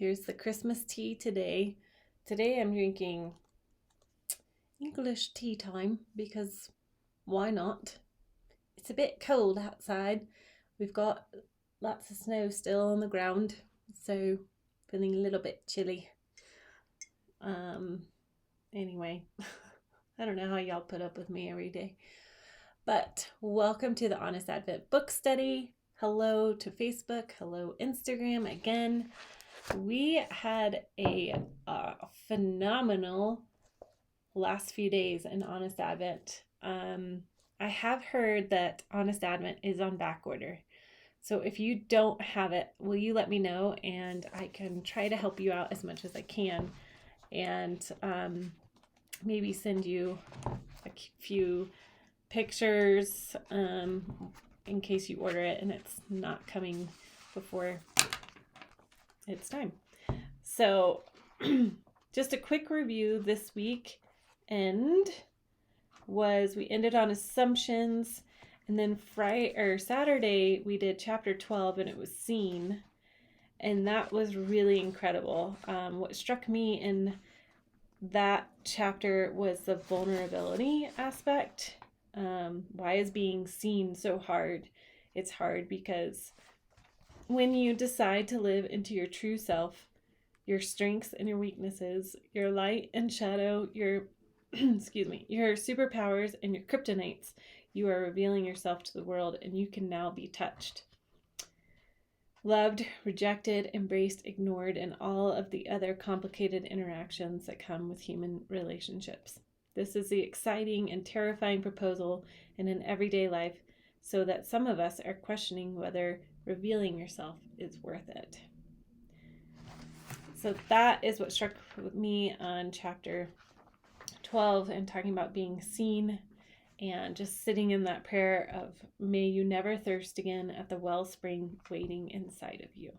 Here's the Christmas tea today. Today I'm drinking English tea time because why not? It's a bit cold outside. We've got lots of snow still on the ground, so feeling a little bit chilly. Anyway, I don't know how y'all put up with me every day. But welcome to the Honest Advent Book Study. Hello to Facebook. Hello Instagram again. We had a phenomenal last few days in Honest Advent. I have heard that Honest Advent is on back order. So if you don't have it, will you let me know, and I can try to help you out as much as I can, and maybe send you a few pictures in case you order it and it's not coming before it's time. So just a quick review this week we ended on assumptions, and then Saturday we did chapter 12 and it was seen, and that was really incredible. What struck me in that chapter was the vulnerability aspect. Why is being seen so hard? It's hard because when you decide to live into your true self, your strengths and your weaknesses, your light and shadow, your your superpowers and your kryptonites, you are revealing yourself to the world, and you can now be touched, loved, rejected, embraced, ignored, and all of the other complicated interactions that come with human relationships. This is the exciting and terrifying proposal in an everyday life, so that some of us are questioning whether revealing yourself is worth it. So that is what struck with me on chapter 12, and talking about being seen, and just sitting in that prayer of, may you never thirst again at the wellspring waiting inside of you.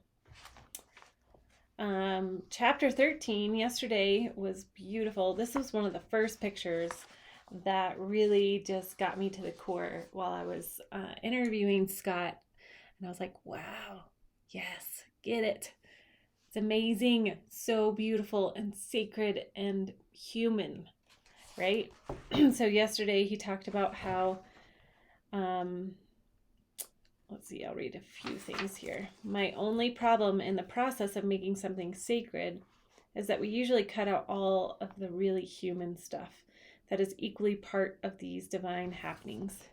Chapter 13 yesterday was beautiful. This was one of the first pictures that really just got me to the core while I was interviewing Scott, and I was like, wow, yes, get it. It's amazing, so beautiful and sacred and human, right? So yesterday he talked about how, let's see, I'll read a few things here. My only problem in the process of making something sacred is that we usually cut out all of the really human stuff that is equally part of these divine happenings,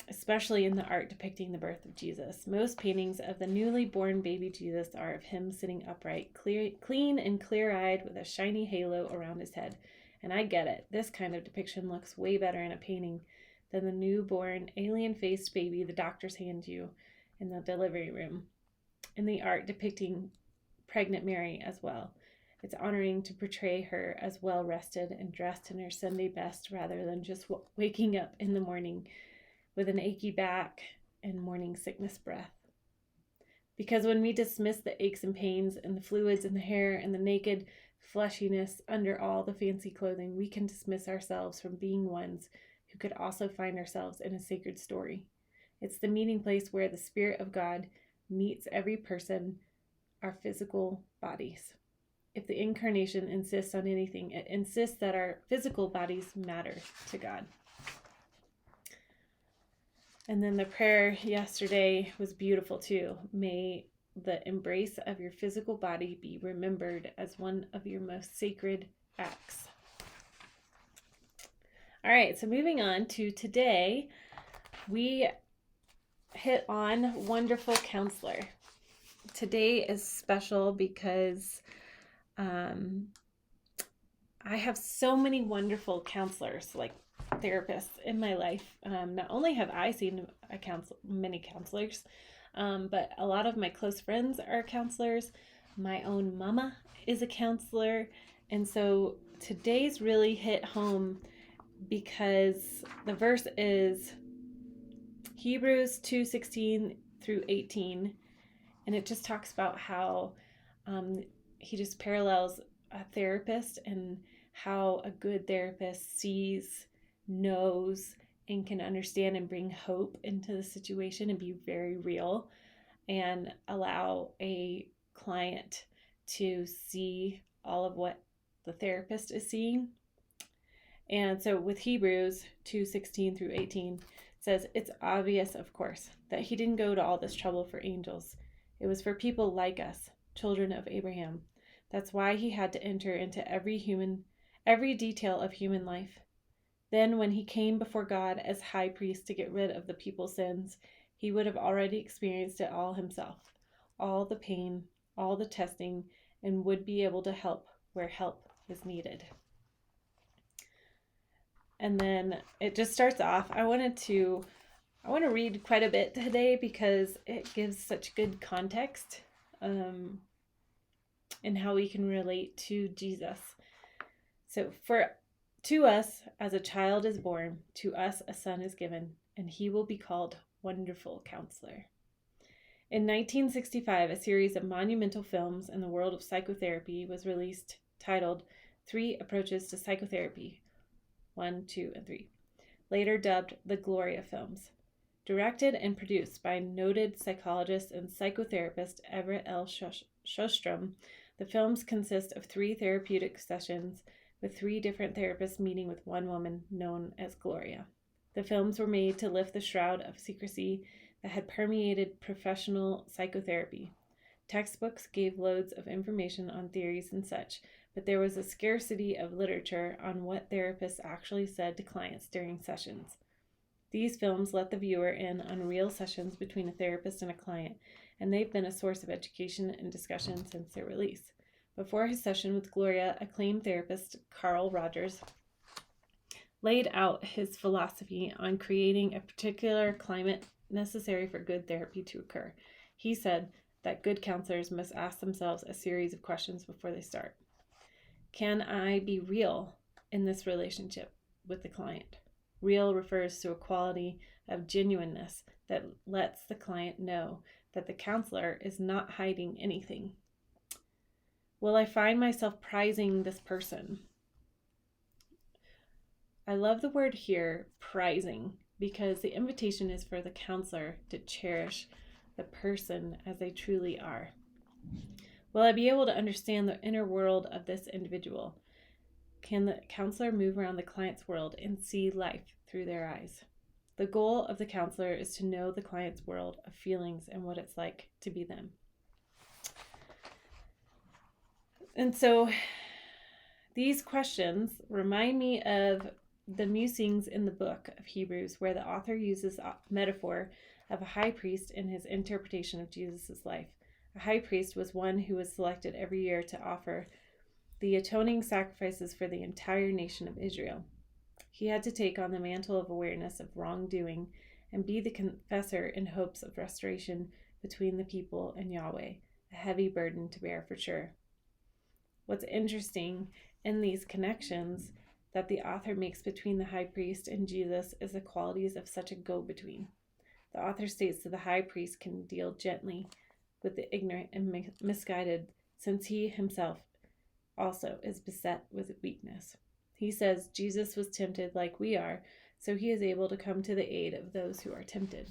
especially in the art depicting the birth of Jesus. Most paintings of the newly born baby Jesus are of him sitting upright, clean and clear-eyed, with a shiny halo around his head. And I get it. This kind of depiction looks way better in a painting than the newborn, alien-faced baby the doctors hand you in the delivery room. In the art depicting pregnant Mary as well, it's honoring to portray her as well-rested and dressed in her Sunday best, rather than just waking up in the morning with an achy back and morning sickness breath. Because when we dismiss the aches and pains and the fluids in the hair and the naked fleshiness under all the fancy clothing, we can dismiss ourselves from being ones who could also find ourselves in a sacred story. It's the meeting place where the Spirit of God meets every person, our physical bodies. If the incarnation insists on anything, it insists that our physical bodies matter to God. And then the prayer yesterday was beautiful too. May the embrace of your physical body be remembered as one of your most sacred acts. All right, so moving on to today, we hit on Wonderful Counselor. Today is special because I have so many wonderful counselors, like therapists in my life. Not only have I seen many counselors, but a lot of my close friends are counselors. My own mama is a counselor. And so today's really hit home because the verse is Hebrews 2:16 through 18. And it just talks about how he just parallels a therapist and how a good therapist sees, knows, and can understand and bring hope into the situation and be very real, and allow a client to see all of what the therapist is seeing. And so with Hebrews 2:16 through 18, it says, it's obvious, of course, that he didn't go to all this trouble for angels. It was for people like us, children of Abraham. That's why he had to enter into every detail of human life. Then when he came before God as high priest to get rid of the people's sins, he would have already experienced it all himself, all the pain, all the testing, and would be able to help where help was needed. And then it just starts off. I want to read quite a bit today because it gives such good context in how we can relate to Jesus. So to us, as a child is born, to us a son is given, and he will be called Wonderful Counselor. In 1965, a series of monumental films in the world of psychotherapy was released, titled 3 Approaches to Psychotherapy, 1, 2, and 3, later dubbed the Gloria films. Directed and produced by noted psychologist and psychotherapist Everett L. Sjostrom, the films consist of 3 therapeutic sessions with 3 different therapists meeting with one woman known as Gloria. The films were made to lift the shroud of secrecy that had permeated professional psychotherapy. Textbooks gave loads of information on theories and such, but there was a scarcity of literature on what therapists actually said to clients during sessions. These films let the viewer in on real sessions between a therapist and a client, and they've been a source of education and discussion since their release. Before his session with Gloria, acclaimed therapist Carl Rogers laid out his philosophy on creating a particular climate necessary for good therapy to occur. He said that good counselors must ask themselves a series of questions before they start. Can I be real in this relationship with the client? Real refers to a quality of genuineness that lets the client know that the counselor is not hiding anything. Will I find myself prizing this person? I love the word here, prizing, because the invitation is for the counselor to cherish the person as they truly are. Will I be able to understand the inner world of this individual? Can the counselor move around the client's world and see life through their eyes? The goal of the counselor is to know the client's world of feelings and what it's like to be them. And so these questions remind me of the musings in the book of Hebrews, where the author uses a metaphor of a high priest in his interpretation of Jesus' life. A high priest was one who was selected every year to offer the atoning sacrifices for the entire nation of Israel. He had to take on the mantle of awareness of wrongdoing and be the confessor in hopes of restoration between the people and Yahweh, a heavy burden to bear for sure. What's interesting in these connections that the author makes between the high priest and Jesus is the qualities of such a go-between. The author states that the high priest can deal gently with the ignorant and misguided, since he himself also is beset with weakness. He says Jesus was tempted like we are, so he is able to come to the aid of those who are tempted.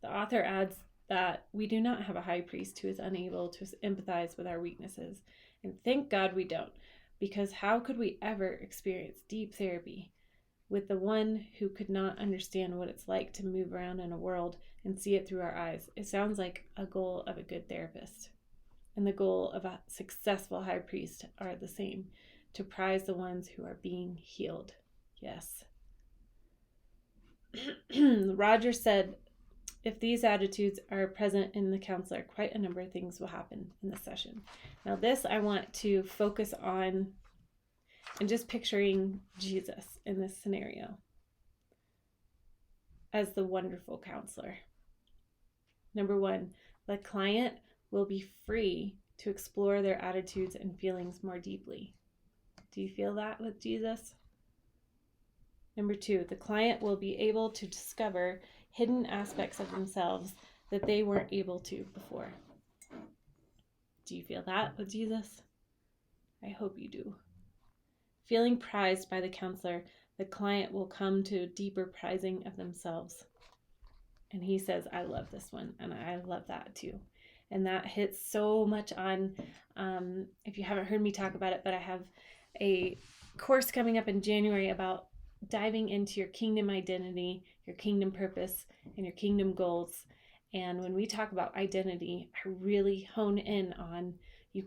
The author adds that we do not have a high priest who is unable to empathize with our weaknesses. And thank God we don't, because how could we ever experience deep therapy with the one who could not understand what it's like to move around in a world and see it through our eyes? It sounds like a goal of a good therapist. And the goal of a successful high priest are the same, to prize the ones who are being healed. Yes. Roger said, if these attitudes are present in the counselor, quite a number of things will happen in the session. Now this I want to focus on and just picturing Jesus in this scenario as the wonderful counselor. Number 1, the client will be free to explore their attitudes and feelings more deeply. Do you feel that with Jesus? Number 2, the client will be able to discover hidden aspects of themselves that they weren't able to before. Do you feel that with Jesus? I hope you do. Feeling prized by the counselor, the client will come to a deeper prizing of themselves. And he says, I love this one, and I love that too. And that hits so much on, if you haven't heard me talk about it, but I have a course coming up in January about diving into your kingdom identity, your kingdom purpose, and your kingdom goals. And when we talk about identity, I really hone in on you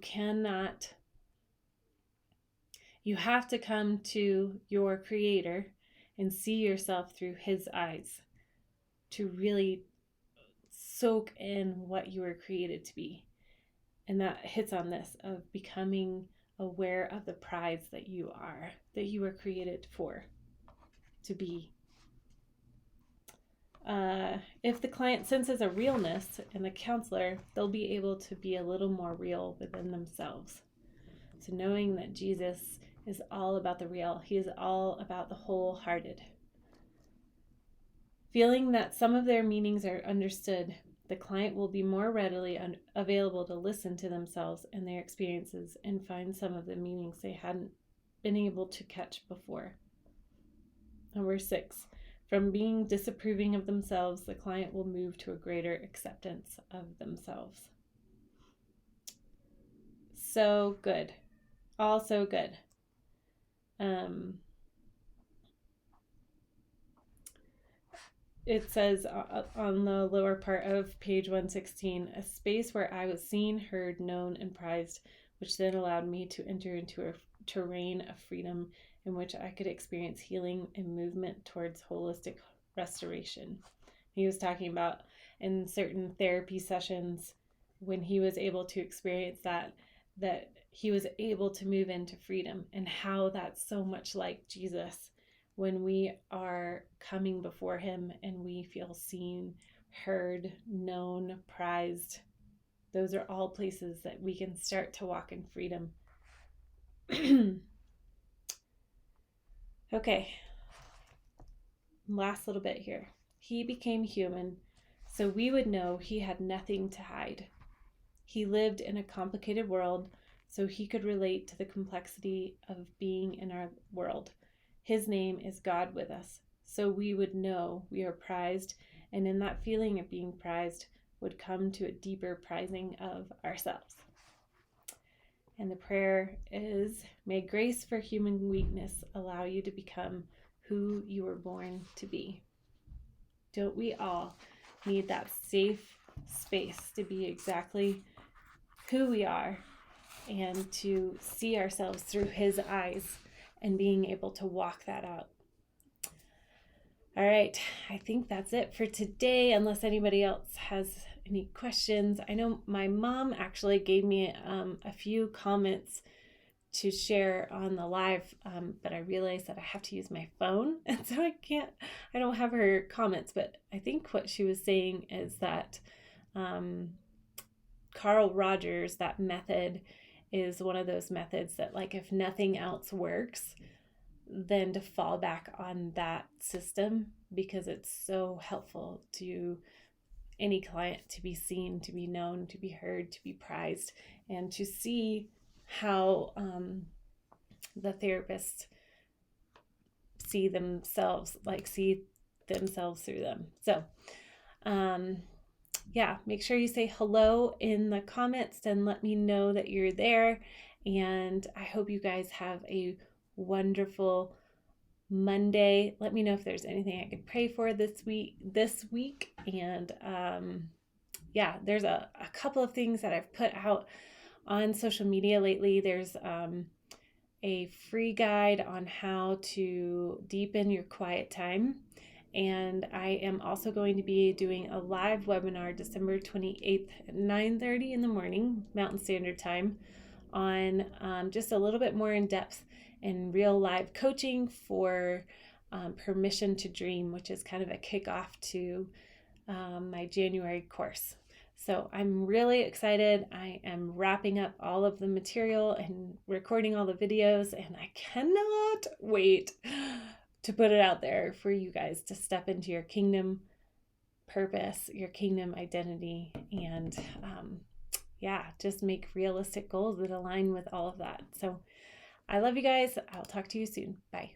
have to come to your Creator and see yourself through His eyes to really soak in what you were created to be. And that hits on this of becoming aware of the prize that you were created for, to be. If the client senses a realness in the counselor, they'll be able to be a little more real within themselves. So knowing that Jesus is all about the real, He is all about the wholehearted. Feeling that some of their meanings are understood, the client will be more readily available to listen to themselves and their experiences and find some of the meanings they hadn't been able to catch before. Number 6, from being disapproving of themselves, the client will move to a greater acceptance of themselves. So good. All so good. It says on the lower part of page 116, a space where I was seen, heard, known, and prized, which then allowed me to enter into a terrain of freedom in which I could experience healing and movement towards holistic restoration. He was talking about in certain therapy sessions when he was able to experience that he was able to move into freedom, and how that's so much like Jesus. When we are coming before Him and we feel seen, heard, known, prized, those are all places that we can start to walk in freedom. Okay, last little bit here. He became human so we would know He had nothing to hide. He lived in a complicated world so He could relate to the complexity of being in our world. His name is God with us, so we would know we are prized, and in that feeling of being prized would come to a deeper prizing of ourselves. And the prayer is, may grace for human weakness allow you to become who you were born to be. Don't we all need that safe space to be exactly who we are and to see ourselves through His eyes and being able to walk that out? All right, I think that's it for today, unless anybody else has any questions. I know my mom actually gave me a few comments to share on the live, but I realized that I have to use my phone, and so I don't have her comments, but I think what she was saying is that Carl Rogers, that method is one of those methods that, like, if nothing else works, then to fall back on that system, because it's so helpful to any client to be seen, to be known, to be heard, to be prized, and to see how the therapist see themselves through them. So make sure you say hello in the comments and let me know that you're there. And I hope you guys have a wonderful Monday. Let me know if there's anything I could pray for this week. And there's a couple of things that I've put out on social media lately. There's a free guide on how to deepen your quiet time. And I am also going to be doing a live webinar December 28th at 9:30 in the morning, Mountain Standard Time, on just a little bit more in depth and real live coaching for Permission to Dream, which is kind of a kickoff to my January course. So I'm really excited. I am wrapping up all of the material and recording all the videos, and I cannot wait to put it out there for you guys to step into your kingdom purpose, your kingdom identity, and just make realistic goals that align with all of that. So I love you guys. I'll talk to you soon. Bye.